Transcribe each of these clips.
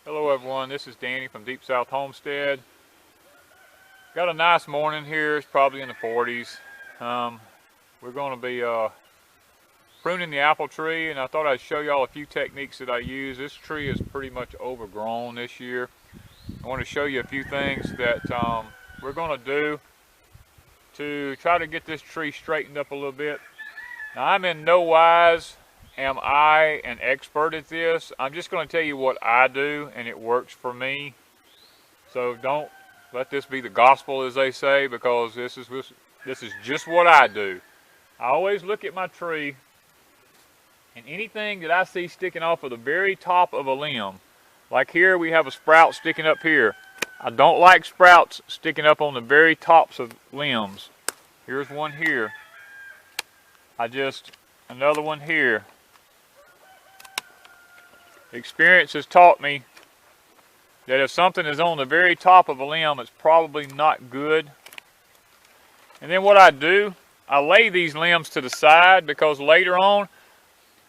Hello everyone, this is Danny from Deep South Homestead. Got a nice morning here. It's probably in the 40s. We're going to be pruning the apple tree, and I thought I'd show y'all a few techniques that I use. This tree is pretty much overgrown this year. I want to show you a few things that we're going to do to try to get this tree straightened up a little bit. Now, I'm in no wise am I an expert at this. I'm just going to tell you what I do, and it works for me. So don't let this be the gospel, as they say, because this is just what I do. I always look at my tree, and anything that I see sticking off of the very top of a limb, like here we have a sprout sticking up here. I don't like sprouts sticking up on the very tops of limbs. Here's one here. Another one here. Experience has taught me that if something is on the very top of a limb, it's probably not good. And then what I do, I lay these limbs to the side, because later on,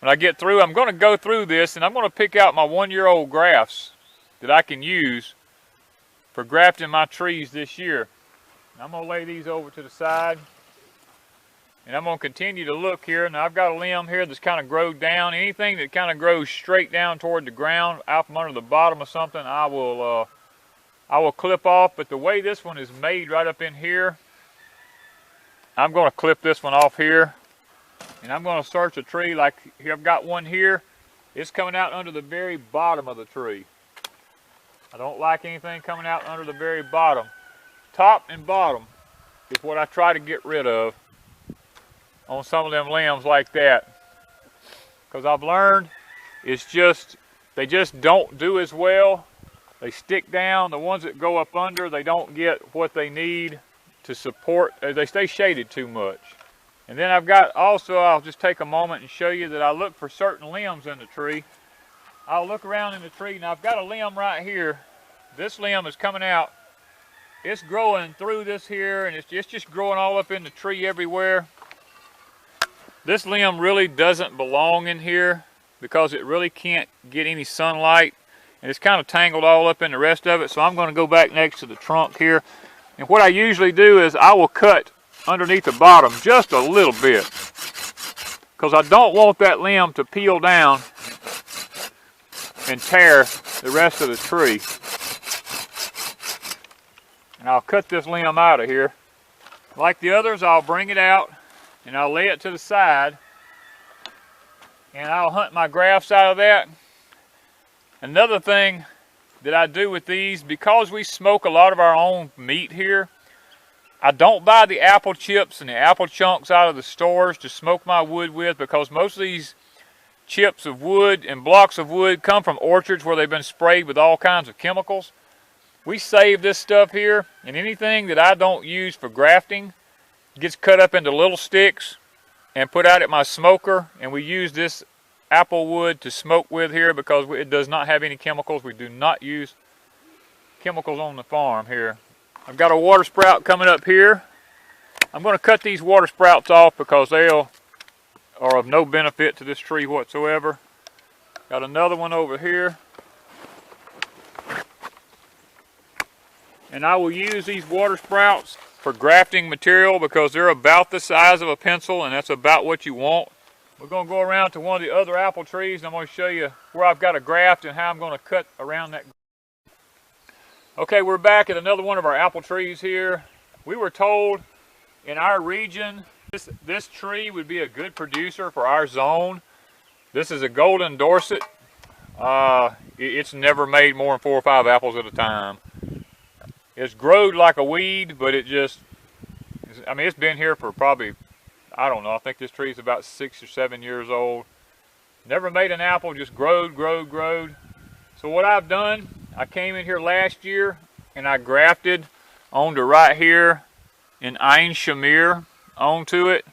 when I get through, I'm going to go through this and I'm going to pick out my 1-year-old grafts that I can use for grafting my trees this year. I'm going to lay these over to the side. And I'm going to continue to look here. Now I've got a limb here that's kind of growed down. Anything that kind of grows straight down toward the ground, out from under the bottom of something, I will clip off. But the way this one is made right up in here, I'm going to clip this one off here. And I'm going to search a tree. Like here, I've got one here. It's coming out under the very bottom of the tree. I don't like anything coming out under the very bottom. Top and bottom is what I try to get rid of on some of them limbs like that, because I've learned they just don't do as well. They stick down. The ones that go up under, they don't get what they need to support. They stay shaded too much. And then I've got also, I'll just take a moment and show you that I look for certain limbs in the tree. I'll look around in the tree. Now I've got a limb right here. This limb is coming out. It's growing through this here, and it's just growing all up in the tree everywhere. This limb really doesn't belong in here because it really can't get any sunlight, and it's kind of tangled all up in the rest of it. So I'm going to go back next to the trunk here, and what I usually do is I will cut underneath the bottom just a little bit, because I don't want that limb to peel down and tear the rest of the tree. And I'll cut this limb out of here. Like the others, I'll bring it out and I'll lay it to the side, and I'll hunt my grafts out of that. Another thing that I do with these, because we smoke a lot of our own meat here, I don't buy the apple chips and the apple chunks out of the stores to smoke my wood with, because most of these chips of wood and blocks of wood come from orchards where they've been sprayed with all kinds of chemicals. We save this stuff here, and anything that I don't use for grafting gets cut up into little sticks and put out at my smoker, and we use this apple wood to smoke with here because it does not have any chemicals. We do not use chemicals on the farm here. I've got a water sprout coming up here. I'm going to cut these water sprouts off because they are of no benefit to this tree whatsoever. Got another one over here. And I will use these water sprouts for grafting material because they're about the size of a pencil, and that's about what you want. We're going to go around to one of the other apple trees, and I'm going to show you where I've got a graft and how I'm going to cut around that. Okay, we're back at another one of our apple trees here. We were told in our region this tree would be a good producer for our zone. This is a golden Dorsett. It's never made more than 4 or 5 apples at a time. It's growed like a weed, but it's been here for probably, I don't know, I think this tree is about 6 or 7 years old. Never made an apple, just growed. So what I've done, I came in here last year and I grafted onto right here in Ein Shamir onto it,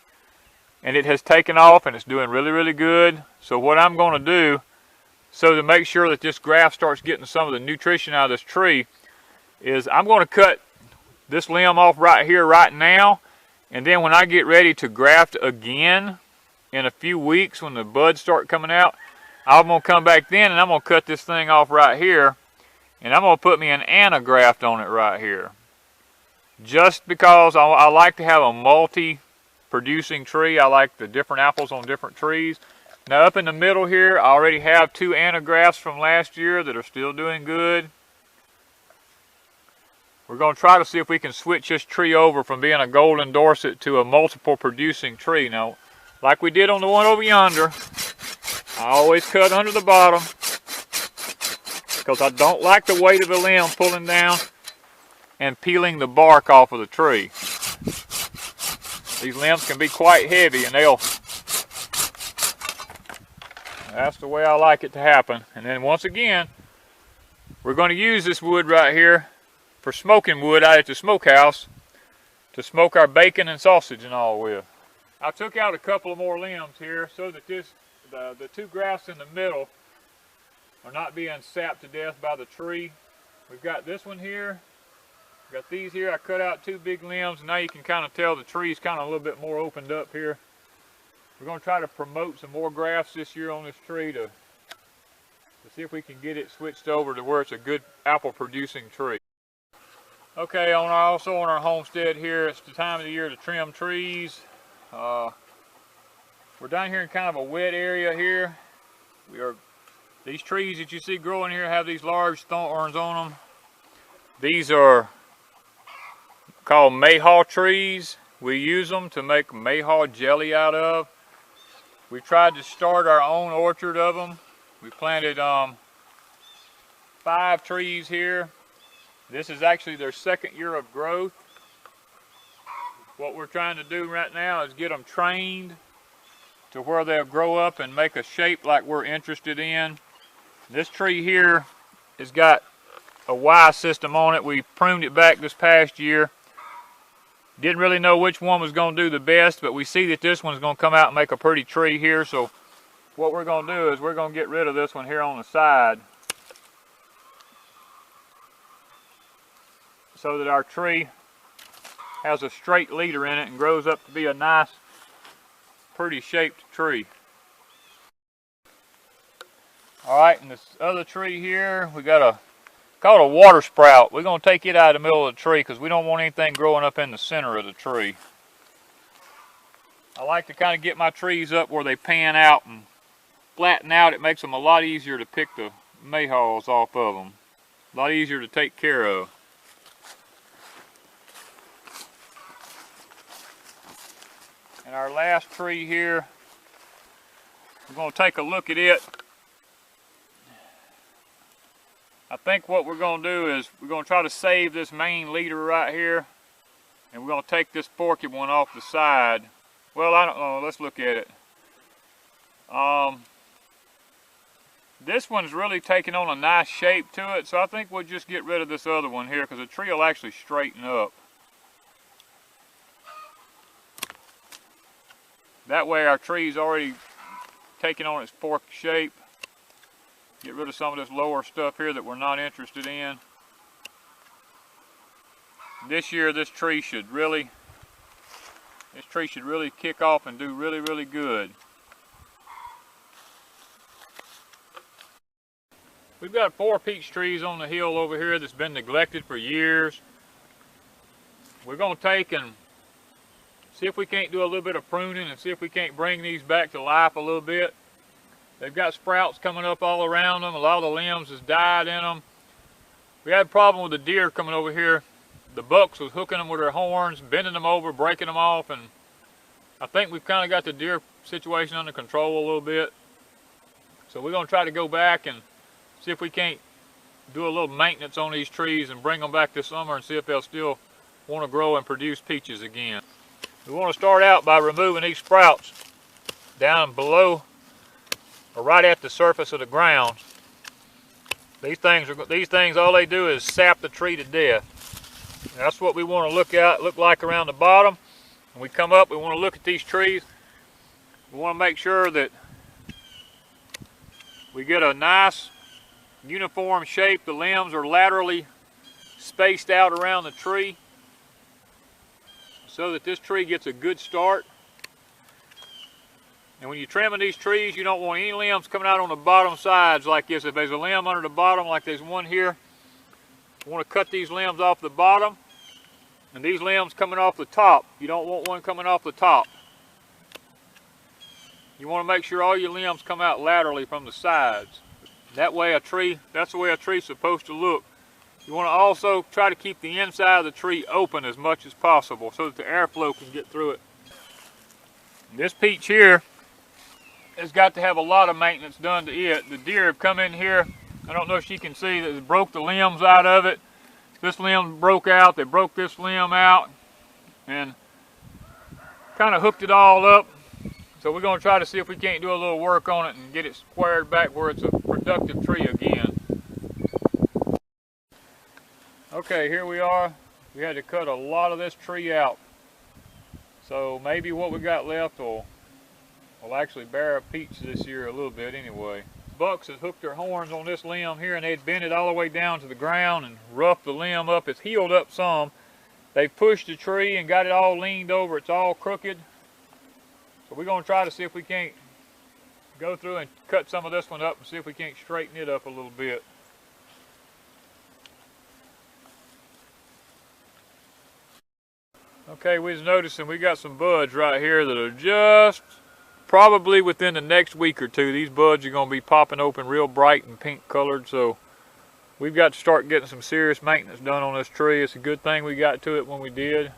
and it has taken off and it's doing really good. So what I'm going to do, so to make sure that this graft starts getting some of the nutrition out of this tree, is I'm going to cut this limb off right here right now, and then when I get ready to graft again in a few weeks when the buds start coming out, I'm going to come back then and I'm going to cut this thing off right here, And I'm going to put me an antigraft on it right here. Just because I like to have a multi-producing tree. I like the different apples on different trees. Now up in the middle here, I already have 2 antigrafts from last year that are still doing good. We're going to try to see if we can switch this tree over from being a golden Dorsett to a multiple producing tree. Now, like we did on the one over yonder, I always cut under the bottom because I don't like the weight of the limb pulling down and peeling the bark off of the tree. These limbs can be quite heavy, and that's the way I like it to happen. And then once again, we're going to use this wood right here for smoking wood out at the smokehouse to smoke our bacon and sausage and all with. I took out a couple of more limbs here so that the 2 grafts in the middle are not being sapped to death by the tree. We've got this one here. We've got these here. I cut out 2 big limbs, and now you can kind of tell the tree's kind of a little bit more opened up here. We're going to try to promote some more grafts this year on this tree to see if we can get it switched over to where it's a good apple producing tree. Okay, also on our homestead here, it's the time of the year to trim trees. We're down here in kind of a wet area here. These trees that you see growing here have these large thorns on them. These are called Mayhaw Trees. We use them to make Mayhaw jelly out of. We tried to start our own orchard of them. We planted 5 trees here. This is actually their 2nd year of growth. What we're trying to do right now is get them trained to where they'll grow up and make a shape like we're interested in. This tree here has got a Y system on it. We pruned it back this past year. Didn't really know which one was going to do the best, but we see that this one's going to come out and make a pretty tree here. So what we're going to do is we're going to get rid of this one here on the side, so that our tree has a straight leader in it and grows up to be a nice, pretty shaped tree. Alright, and this other tree here, we got called a water sprout. We're going to take it out of the middle of the tree because we don't want anything growing up in the center of the tree. I like to kind of get my trees up where they pan out and flatten out. It makes them a lot easier to pick the mayhaws off of them. A lot easier to take care of. And our last tree here, we're going to take a look at it. I think what we're going to do is we're going to try to save this main leader right here, and we're going to take this forky one off the side. Well, I don't know. Let's look at it. This one's really taking on a nice shape to it, so I think we'll just get rid of this other one here because the tree will actually straighten up. That way our tree's already taking on its fork shape. Get rid of some of this lower stuff here that we're not interested in. This year this tree should really kick off and do really, really good. We've got 4 peach trees on the hill over here that's been neglected for years. We're going to take and see if we can't do a little bit of pruning and see if we can't bring these back to life a little bit. They've got sprouts coming up all around them. A lot of the limbs has died in them. We had a problem with the deer coming over here. The bucks was hooking them with their horns, bending them over, breaking them off, and I think we've kind of got the deer situation under control a little bit. So we're going to try to go back and see if we can't do a little maintenance on these trees and bring them back this summer and see if they'll still want to grow and produce peaches again. We want to start out by removing these sprouts down below or right at the surface of the ground. These things, all they do is sap the tree to death. And that's what we want to look like around the bottom. When we come up, we want to look at these trees. We want to make sure that we get a nice uniform shape. The limbs are laterally spaced out around the tree so that this tree gets a good start. And when you're trimming these trees, you don't want any limbs coming out on the bottom sides like this. If there's a limb under the bottom, like there's one here, You want to cut these limbs off the bottom, and these limbs coming off the top. You don't want one coming off the top. You want to make sure all your limbs come out laterally from the sides. That way that's the way a tree's supposed to look. You want to also try to keep the inside of the tree open as much as possible so that the airflow can get through it. This peach here has got to have a lot of maintenance done to it. The deer have come in here. I don't know if you can see that it broke the limbs out of it. This limb broke out. They broke this limb out and kind of hooked it all up. So we're going to try to see if we can't do a little work on it and get it squared back where it's a productive tree again. Okay, here we are. We had to cut a lot of this tree out. So maybe what we got left will actually bear a peach this year a little bit anyway. Bucks has hooked their horns on this limb here, and they'd bent it all the way down to the ground and roughed the limb up. It's healed up some. They've pushed the tree and got it all leaned over. It's all crooked. So we're going to try to see if we can't go through and cut some of this one up and see if we can't straighten it up a little bit. Okay, we was noticing we got some buds right here that are just probably within the next week or two. These buds are going to be popping open real bright and pink colored, so we've got to start getting some serious maintenance done on this tree. It's a good thing we got to it when we did.